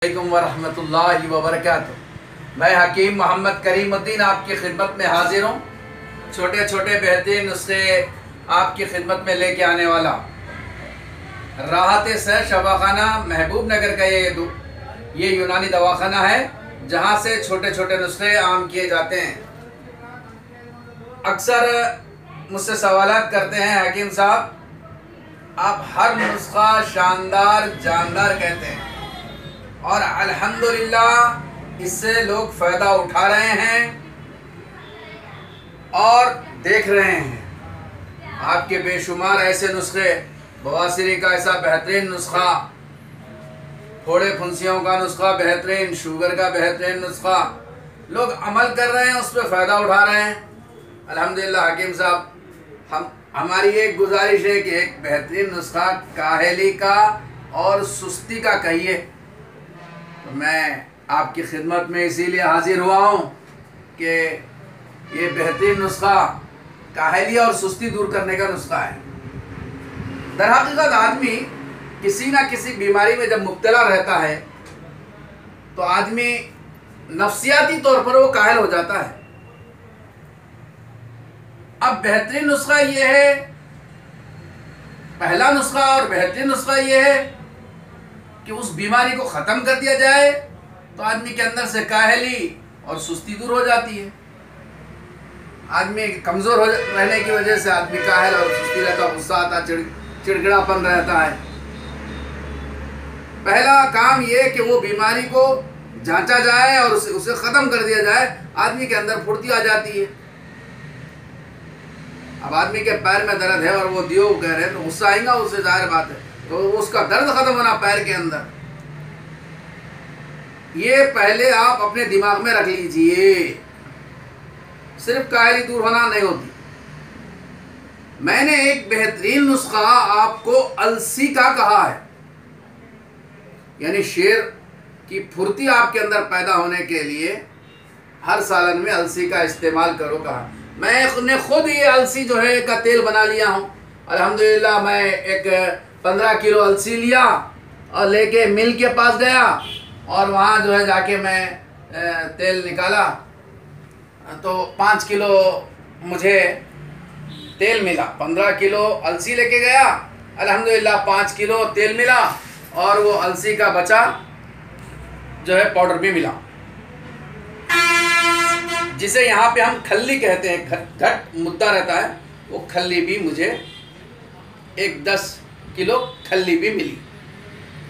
अस्सलामुअलैकुम वरहमतुल्लाहि वबरकातुहू। मैं हकीम मोहम्मद करीमुद्दीन आपकी खिदमत में हाजिर हूँ। छोटे छोटे बेहतरीन नुस्खे आपकी खिदमत में लेके आने वाला राहत सह शफाखाना महबूब नगर का ये यूनानी दवाखाना है, जहाँ से छोटे छोटे नुस्खे आम किए जाते हैं। अक्सर मुझसे सवालात करते हैं, हकीम साहब आप हर नुस्खा शानदार जानदार कहते हैं और अल्हम्दुलिल्लाह इससे लोग फ़ायदा उठा रहे हैं और देख रहे हैं। आपके बेशुमार ऐसे नुस्खे, बवासीरी का ऐसा बेहतरीन नुस्खा, फोड़े फुंसियों का नुस्खा बेहतरीन, शुगर का बेहतरीन नुस्खा, लोग अमल कर रहे हैं, उस पर फ़ायदा उठा रहे हैं। अल्हम्दुलिल्लाह हकीम साहब, हमारी एक गुजारिश है कि एक बेहतरीन नुस्खा काहली का और सुस्ती का कहिए। तो मैं आपकी खिदमत में इसीलिए हाजिर हुआ हूँ कि ये बेहतरीन नुस्खा काहली और सुस्ती दूर करने का नुस्खा है। दरहकीकत आदमी किसी ना किसी बीमारी में जब मुब्तला रहता है तो आदमी नफ्सियाती तौर पर वो कायल हो जाता है। अब बेहतरीन नुस्खा ये है, पहला नुस्खा और बेहतरीन नुस्खा ये है कि उस बीमारी को ख़त्म कर दिया जाए तो आदमी के अंदर से काहली और सुस्ती दूर हो जाती है। आदमी कमज़ोर हो रहने की वजह से आदमी काहल और सुस्ती रहता, गुस्सा आता, चिड़चिड़ापन रहता है। पहला काम ये कि वो बीमारी को जांचा जाए और उसे ख़त्म कर दिया जाए, आदमी के अंदर फुर्ती आ जाती है। अब आदमी के पैर में दर्द है और वो दियो कह रहे हैं तो गुस्सा आएगा, उससे जाहिर बात है, तो उसका दर्द खत्म होना पैर के अंदर, ये पहले आप अपने दिमाग में रख लीजिए। सिर्फ काहली दूर होना नहीं होती। मैंने एक बेहतरीन नुस्खा आपको अलसी का कहा है, यानी शेर की फुर्ती आपके अंदर पैदा होने के लिए हर सालन में अलसी का इस्तेमाल करो कहा। मैंने खुद ये अलसी जो है का तेल बना लिया हूँ। अल्हम्दुलिल्लाह मैं एक 15 किलो अलसी लिया और लेके मिल के पास गया और वहाँ जो है जाके मैं तेल निकाला तो 5 किलो मुझे तेल मिला। 15 किलो अलसी लेके गया, अल्हम्दुलिल्लाह 5 किलो तेल मिला और वो अलसी का बचा जो है पाउडर भी मिला, जिसे यहाँ पे हम खल्ली कहते हैं। घट मुद्दा रहता है, वो खल्ली भी मुझे एक 10 किलो खल्ली भी मिली।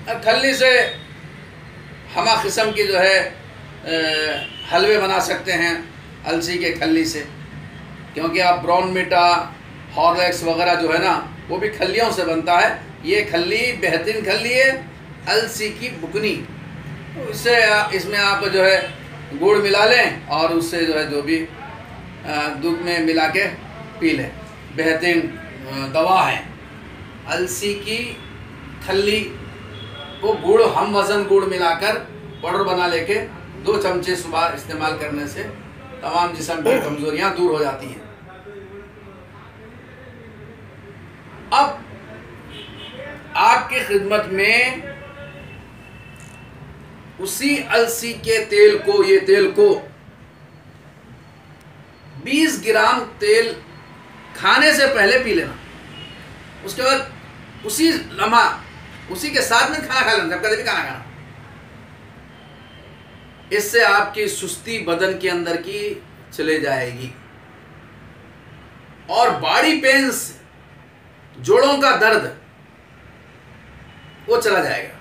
और खल्ली से हमा किस्म की जो है हलवे बना सकते हैं अलसी के खल्ली से, क्योंकि आप ब्राउन मीठा, हॉर्लिक्स वगैरह जो है ना वो भी खल्लियों से बनता है। ये खल्ली बेहतरीन खल्ली है, अलसी की बुकनी। इससे इसमें आप जो है गुड़ मिला लें और उससे जो है जो भी दूध में मिला के पी लें। बेहतरीन दवा है अलसी की खल्ली को गुड़, हम वज़न गुड़ मिलाकर पाउडर बना लेके 2 चमचे सुबह इस्तेमाल करने से तमाम जिस्म की कमज़ोरियाँ दूर हो जाती हैं। अब आपकी खिदमत में उसी अलसी के तेल को, ये तेल को 20 ग्राम तेल खाने से पहले पी लेना। उसके बाद उसी लम्हा, उसी के साथ में खाना खा लेना, जब कभी भी खाना खाना। इससे आपकी सुस्ती बदन के अंदर की चले जाएगी और बॉडी पेन्स, जोड़ों का दर्द वो चला जाएगा।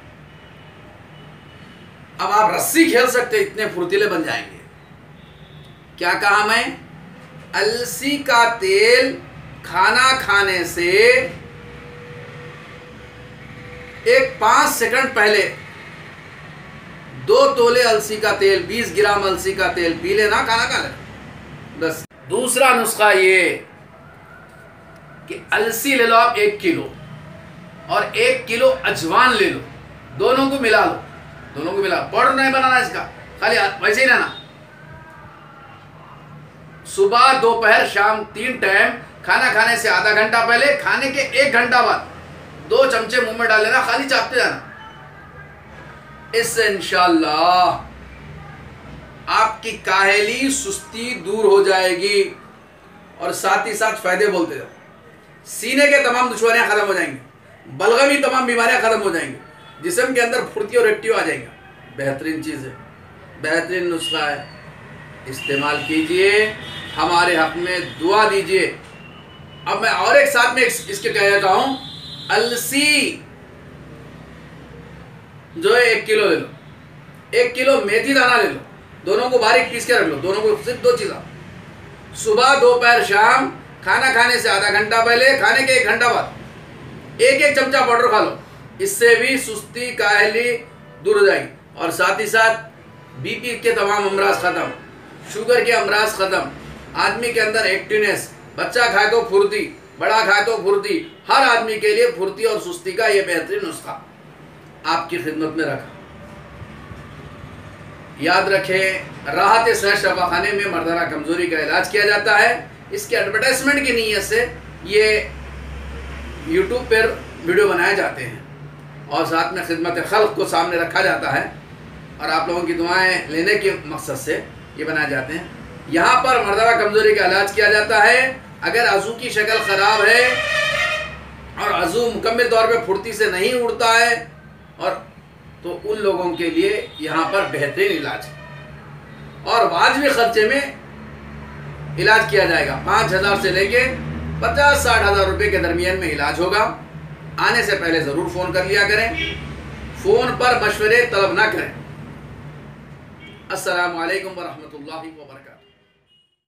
अब आप रस्सी खेल सकते, इतने फुर्तीले बन जाएंगे। क्या कहा मैं? अलसी का तेल खाना खाने से एक 5 सेकंड पहले 2 तोले अलसी का तेल, 20 ग्राम अलसी का तेल पी लेना, खाना खा लेना बस। दूसरा नुस्खा ये कि अलसी ले लो आप 1 किलो और 1 किलो अजवान ले लो, दोनों को मिला लो, दोनों को मिला। पाउडर नहीं बनाना इसका, खाली वैसे ही रहना। सुबह, दोपहर, शाम 3 टाइम, खाना खाने से आधा घंटा पहले, खाने के 1 घंटा बाद 2 चमचे मुंह में डाल लेना, खाली चाटते जाना। इससे इंशाअल्लाह आपकी काहली सुस्ती दूर हो जाएगी। और साथ ही साथ फायदे बोलते जाओ। सीने के तमाम दुश्वारियां खत्म हो जाएंगी, बलगमी तमाम बीमारियां खत्म हो जाएंगी, जिस्म के अंदर फुर्ती और एक्टिव आ जाएगा। बेहतरीन चीज़ है, बेहतरीन नुस्खा है, इस्तेमाल कीजिए, हमारे हक में दुआ दीजिए। अब मैं और एक साथ में इसके कह देता हूँ, अलसी जो है 1 किलो ले लो, 1 किलो मेथी दाना ले लो, दोनों को बारीक पीस के रख लो। दोनों को सिर्फ 2 चीज़ें, सुबह दोपहर शाम, खाना खाने से आधा घंटा पहले, खाने के 1 घंटा बाद 1-1 चमचा पाउडर खा लो। इससे भी सुस्ती काहली दूर हो जाएगी। और साथ ही साथ बीपी के तमाम अमराज ख़त्म, शुगर के अमराज ख़त्म, आदमी के अंदर एक्टिवनेस, बच्चा खाए तो फुर्ती, बड़ा खाए तो फुर्ती, हर आदमी के लिए फुर्ती और सुस्ती का ये बेहतरीन नुस्खा आपकी खिदमत में रखा। याद रखें, राहत सहज शफाखाने में मर्दाना कमज़ोरी का इलाज किया जाता है। इसके एडवर्टाइजमेंट की नीयत से ये यूट्यूब पर वीडियो बनाए जाते हैं और साथ में खिदमत खल्क को सामने रखा जाता है और आप लोगों की दुआएं लेने के मकसद से ये बनाए जाते हैं। यहाँ पर मर्दाना कमज़ोरी का इलाज किया जाता है। अगर अज़ू की शक्ल ख़राब है और अज़ू मुकम्मल तौर पे फुर्ती से नहीं उड़ता है, और तो उन लोगों के लिए यहाँ पर बेहतरीन इलाज है और वाजिब खर्चे में इलाज किया जाएगा। 5,000 से लेके 50-60 हज़ार रुपये के दरमियान में इलाज होगा। आने से पहले ज़रूर फ़ोन कर लिया करें, फ़ोन पर मशवरे तलब ना करें। अस्सलामु अलैकुम व रहमतुल्लाहि व बरकातहू।